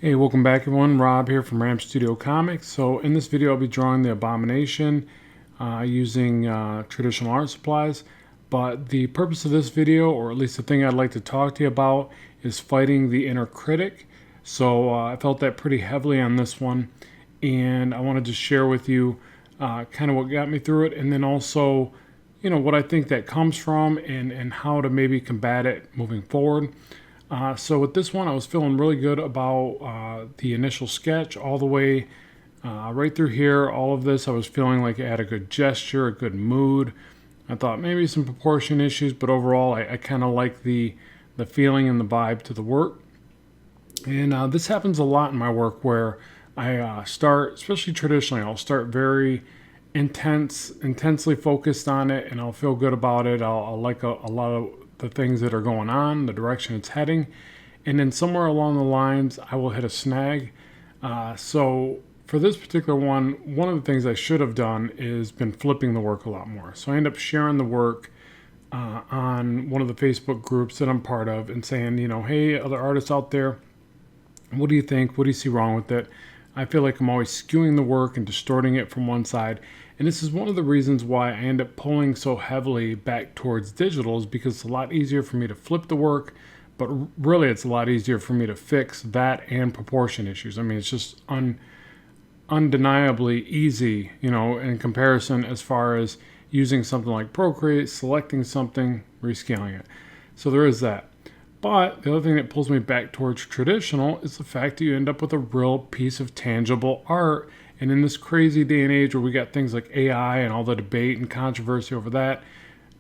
Hey, welcome back everyone. Rob here from Ram Studio Comics. So in this video I'll be drawing the Abomination using traditional art supplies. But the purpose of this video, or at least the thing I'd like to talk to you about, is fighting the inner critic. So I felt that pretty heavily on this one, and I wanted to share with you kind of what got me through it, and then also what I think that comes from and how to maybe combat it moving forward. So with this one, I was feeling really good about the initial sketch all the way right through here. All of this, I was feeling like it had a good gesture, a good mood. I thought maybe some proportion issues, but overall, I kind of like the feeling and the vibe to the work. And this happens a lot in my work where I start, especially traditionally, I'll start very intensely focused on it, and I'll feel good about it. I'll like a lot of the things that are going on, the direction it's heading, and then somewhere along the lines I will hit a snag. So for this particular one of the things I should have done is been flipping the work a lot more. So I end up sharing the work on one of the Facebook groups that I'm part of and saying, hey, other artists out there, what do you think? What do you see wrong with it? I feel like I'm always skewing the work and distorting it from one side. And this is one of the reasons why I end up pulling so heavily back towards digital, is because it's a lot easier for me to flip the work, but really it's a lot easier for me to fix that and proportion issues. I mean, it's just undeniably easy, in comparison as far as using something like Procreate, selecting something, rescaling it. So there is that. But the other thing that pulls me back towards traditional is the fact that you end up with a real piece of tangible art. And in this crazy day and age where we got things like AI and all the debate and controversy over that,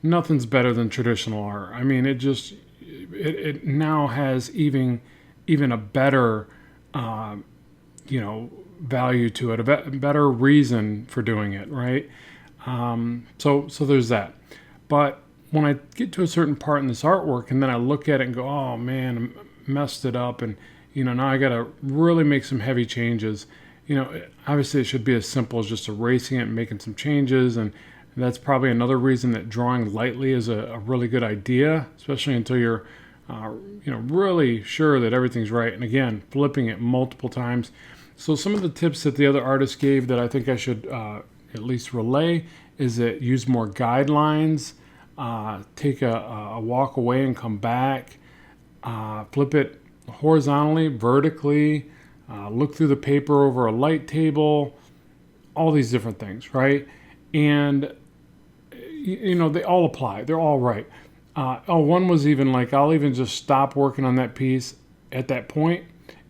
nothing's better than traditional art. I mean, it now has even a better, value to it, a better reason for doing it, right? So there's that. But when I get to a certain part in this artwork and then I look at it and go, oh man, I messed it up, and now I got to really make some heavy changes. Obviously it should be as simple as just erasing it and making some changes, and that's probably another reason that drawing lightly is a really good idea, especially until you're really sure that everything's right. And again, flipping it multiple times. So some of the tips that the other artists gave that I think I should at least relay is that use more guidelines. Take a walk away and come back, flip it horizontally, vertically, look through the paper over a light table, all these different things, right? And, they all apply. They're all right. One was even like, I'll even just stop working on that piece at that point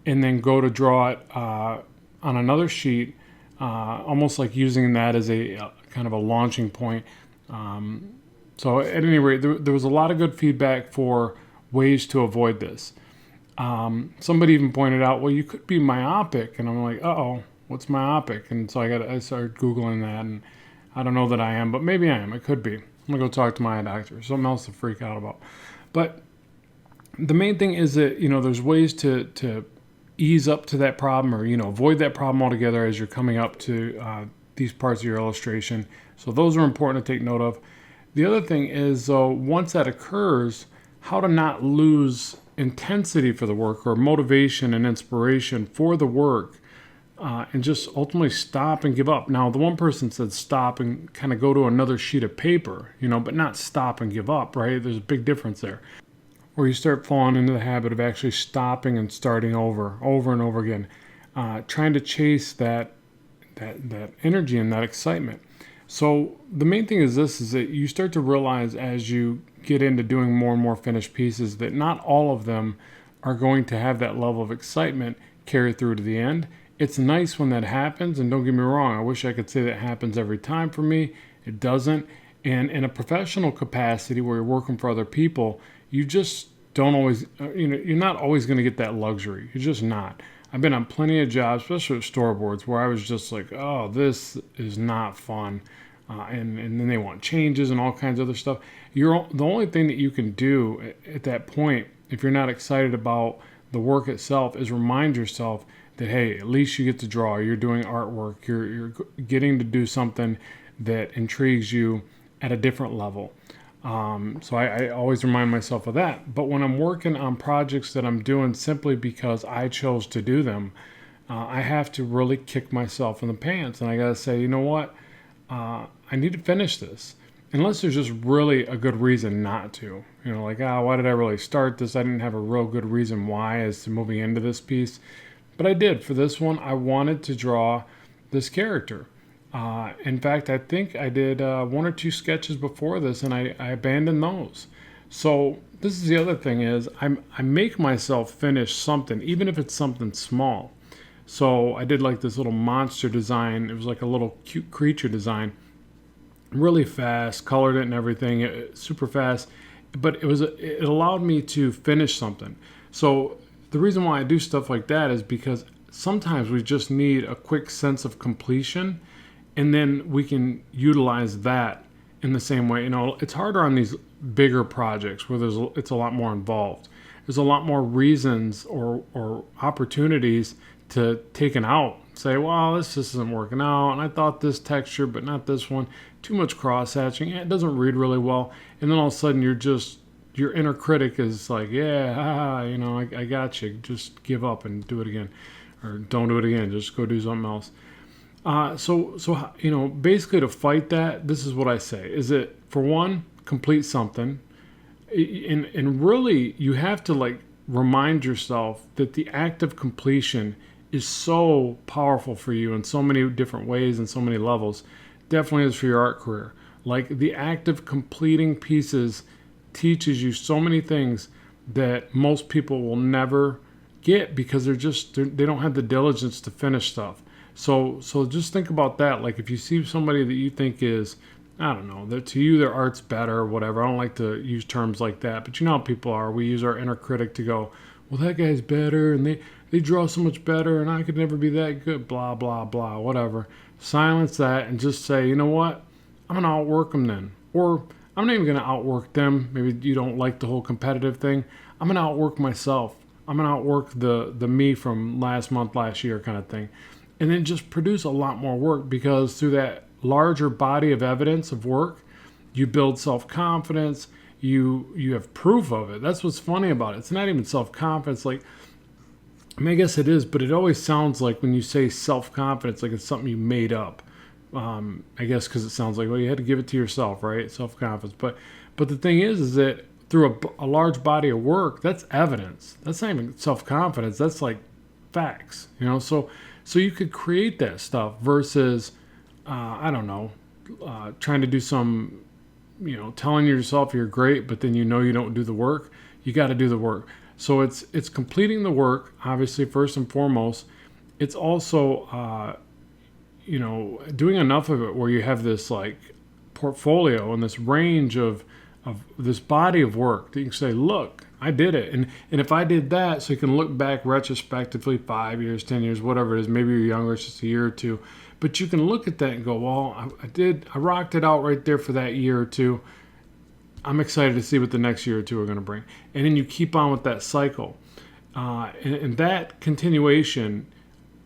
and then go to draw it on another sheet, almost like using that as a kind of a launching point. So at any rate, there was a lot of good feedback for ways to avoid this. Somebody even pointed out, well, you could be myopic. And I'm like, uh-oh, what's myopic? And so I started Googling that, and I don't know that I am, but maybe I am. It could be. I'm going to go talk to my eye doctor. Something else to freak out about. But the main thing is that, there's ways to ease up to that problem, or, avoid that problem altogether as you're coming up to these parts of your illustration. So those are important to take note of. The other thing is, once that occurs, how to not lose intensity for the work, or motivation and inspiration for the work, and just ultimately stop and give up. Now, the one person said stop and kind of go to another sheet of paper, but not stop and give up, right? There's a big difference there. Or you start falling into the habit of actually stopping and starting over and over again, trying to chase that energy and that excitement. So the main thing is that you start to realize as you get into doing more and more finished pieces that not all of them are going to have that level of excitement carry through to the end. It's nice when that happens, and don't get me wrong, I wish I could say that happens every time for me. It doesn't. And in a professional capacity where you're working for other people, you just don't always, you're not always going to get that luxury. You're just not. I've been on plenty of jobs, especially with storyboards, where I was just like, oh, this is not fun. And then they want changes and all kinds of other stuff. The only thing that you can do at that point, if you're not excited about the work itself, is remind yourself that, hey, at least you get to draw. You're doing artwork. You're getting to do something that intrigues you at a different level. So I always remind myself of that. But when I'm working on projects that I'm doing simply because I chose to do them, I have to really kick myself in the pants. And I got to say, you know what? I need to finish this. Unless there's just really a good reason not to. Like, why did I really start this? I didn't have a real good reason why as to moving into this piece. But I did. For this one, I wanted to draw this character. In fact, I think I did one or two sketches before this, and I abandoned those. So this is the other thing is I make myself finish something, even if it's something small. So I did like this little monster design. It was like a little cute creature design, really fast, colored it and everything, super fast. But it allowed me to finish something. So the reason why I do stuff like that is because sometimes we just need a quick sense of completion, and then we can utilize that in the same way. It's harder on these bigger projects where it's a lot more involved. There's a lot more reasons or opportunities to take it out. Say, well, this just isn't working out, and I thought this texture, but not this one. Too much cross hatching. It doesn't read really well, and then all of a sudden your inner critic is like, yeah, I got you. Just give up and do it again, or don't do it again. Just go do something else. So basically to fight that, this is what I say: is it, for one, complete something, and really you have to like remind yourself that the act of completion is so powerful for you in so many different ways and so many levels. Definitely is for your art career. Like, the act of completing pieces teaches you so many things that most people will never get because they don't have the diligence to finish stuff. So just think about that. Like, if you see somebody that you think is, I don't know, that to you their art's better or whatever. I don't like to use terms like that, but you know how people are. We use our inner critic to go, well, that guy's better, and they draw so much better, and I could never be that good, blah, blah, blah, whatever. Silence that and just say, you know what? I'm going to outwork them then. Or I'm not even going to outwork them. Maybe you don't like the whole competitive thing. I'm going to outwork myself. I'm going to outwork the me from last month, last year kind of thing. And then just produce a lot more work, because through that larger body of evidence of work, you build self-confidence. You have proof of it. That's what's funny about it. It's not even self-confidence. Like, I guess it is, but it always sounds like when you say self-confidence, like it's something you made up. I guess because it sounds like, well, you had to give it to yourself, right? Self-confidence. But the thing is that through a large body of work, that's evidence. That's not even self-confidence. That's like facts, So you could create that stuff versus, I don't know, trying to do some, telling yourself you're great, but then you don't do the work. You got to do the work. So it's completing the work, obviously, first and foremost. It's also, doing enough of it where you have this like portfolio and this range of this body of work that you can say, look, I did it. And if I did that, so you can look back retrospectively 5 years, 10 years, whatever it is, maybe you're younger, it's just a year or two. But you can look at that and go, well, I rocked it out right there for that year or two. I'm excited to see what the next year or two are going to bring. And then you keep on with that cycle. And that continuation,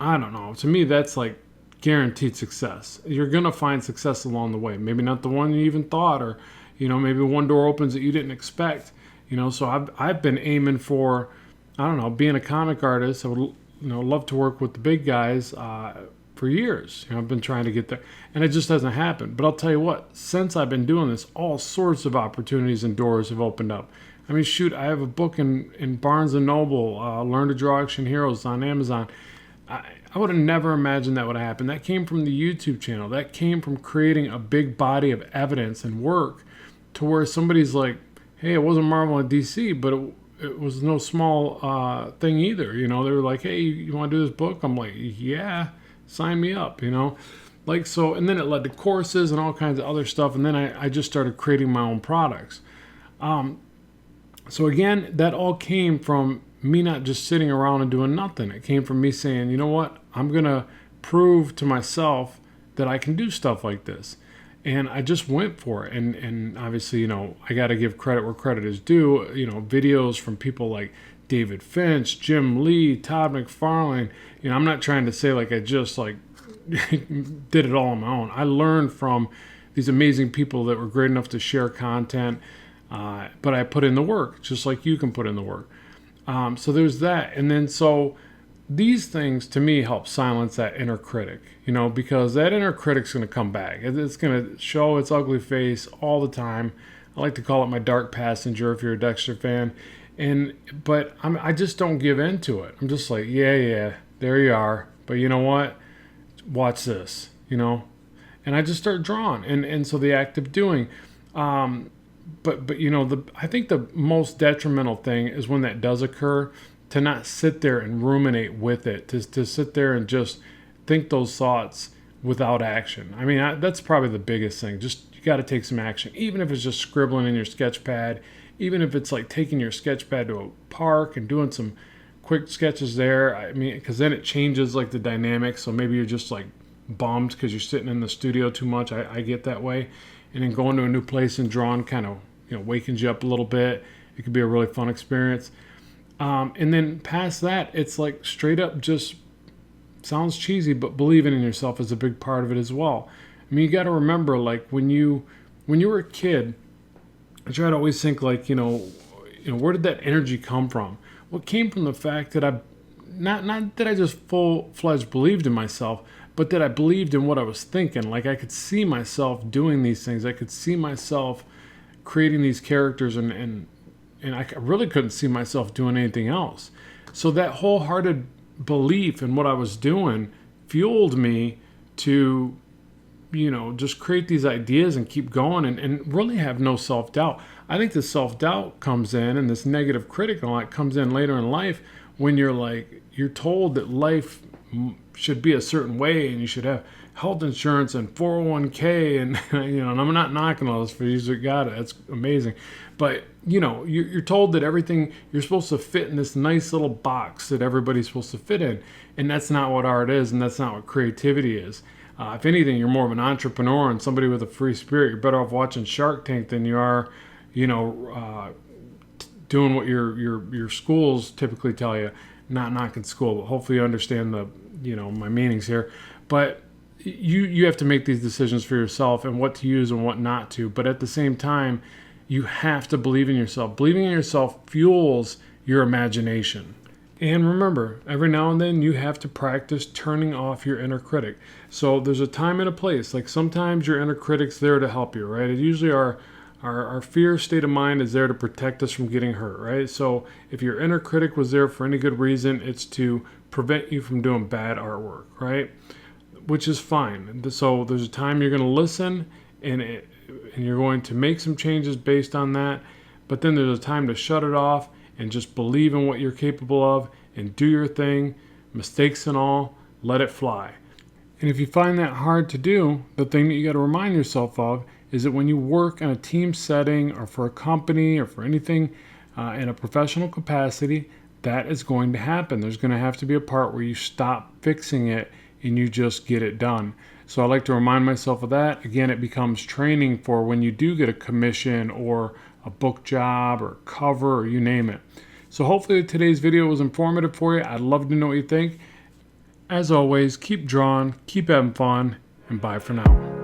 I don't know, to me, that's like guaranteed success. You're going to find success along the way. Maybe not the one you even thought, or, maybe one door opens that you didn't expect. So I've been aiming for, I don't know, being a comic artist. I would, love to work with the big guys for years. I've been trying to get there, and it just hasn't happened. But I'll tell you what, since I've been doing this, all sorts of opportunities and doors have opened up. I mean, shoot, I have a book in Barnes & Noble, Learn to Draw Action Heroes on Amazon. I would have never imagined that would have happened. That came from the YouTube channel. That came from creating a big body of evidence and work to where somebody's like, hey, it wasn't Marvel and DC, but it was no small thing either. They were like, hey, you want to do this book? I'm like, yeah. Sign me up, like so. And then it led to courses and all kinds of other stuff. And then I just started creating my own products. So again, that all came from me not just sitting around and doing nothing. It came from me saying, you know what, I'm going to prove to myself that I can do stuff like this. And I just went for it. And obviously, I got to give credit where credit is due. Videos from people like David Finch, Jim Lee, Todd McFarlane. I'm not trying to say like I just like did it all on my own. I learned from these amazing people that were great enough to share content, but I put in the work, just like you can put in the work. So there's that. And then so these things to me help silence that inner critic, because that inner critic's going to come back. It's going to show its ugly face all the time. I like to call it my dark passenger if you're a Dexter fan. But I just don't give in to it. I'm just like, yeah, there you are. But you know what? Watch this, and I just start drawing. And so the act of doing, but I think the most detrimental thing is when that does occur, to not sit there and ruminate with it, to sit there and just think those thoughts without action. I mean, that's probably the biggest thing. Just, you got to take some action, even if it's just scribbling in your sketch pad, even if it's like taking your sketch pad to a park and doing some quick sketches there. I mean, because then it changes like the dynamic. So maybe you're just like bummed because you're sitting in the studio too much. I get that way. And then going to a new place and drawing kind of, wakens you up a little bit. It could be a really fun experience. And then past that, it's like straight up just sounds cheesy, but believing in yourself is a big part of it as well. I mean, you got to remember, like when you were a kid, I try to always think like, where did that energy come from? Well, it came from the fact that not that I just full-fledged believed in myself, but that I believed in what I was thinking. Like I could see myself doing these things. I could see myself creating these characters, and I really couldn't see myself doing anything else. So that wholehearted belief in what I was doing fueled me to, just create these ideas and keep going and really have no self-doubt. I think the self-doubt comes in, and this negative critic and all that comes in later in life when you're told that life should be a certain way and you should have health insurance and 401k and and I'm not knocking all this for you that got it. That's amazing. But you're told that everything, you're supposed to fit in this nice little box that everybody's supposed to fit in, and that's not what art is, and that's not what creativity is. If anything, you're more of an entrepreneur and somebody with a free spirit. You're better off watching Shark Tank than you are doing what your schools typically tell you. Not knocking school, but hopefully you understand my meanings here. But you have to make these decisions for yourself and what to use and what not to. But at the same time, you have to believe in yourself. Believing in yourself fuels your imagination. And remember, every now and then you have to practice turning off your inner critic. So there's a time and a place. Like sometimes your inner critic's there to help you, right? It usually our fear state of mind is there to protect us from getting hurt, right? So if your inner critic was there for any good reason, it's to prevent you from doing bad artwork, right? Which is fine. So there's a time you're going to listen and you're going to make some changes based on that. But then there's a time to shut it off and just believe in what you're capable of and do your thing, mistakes and all, let it fly. And if you find that hard to do, the thing that you got to remind yourself of is that when you work in a team setting or for a company or for anything in a professional capacity, that is going to happen. There's going to have to be a part where you stop fixing it and you just get it done. So I like to remind myself of that. Again, it becomes training for when you do get a commission or a book job or cover or you name it. So hopefully today's video was informative for you. I'd love to know what you think. As always, keep drawing, keep having fun, and bye for now.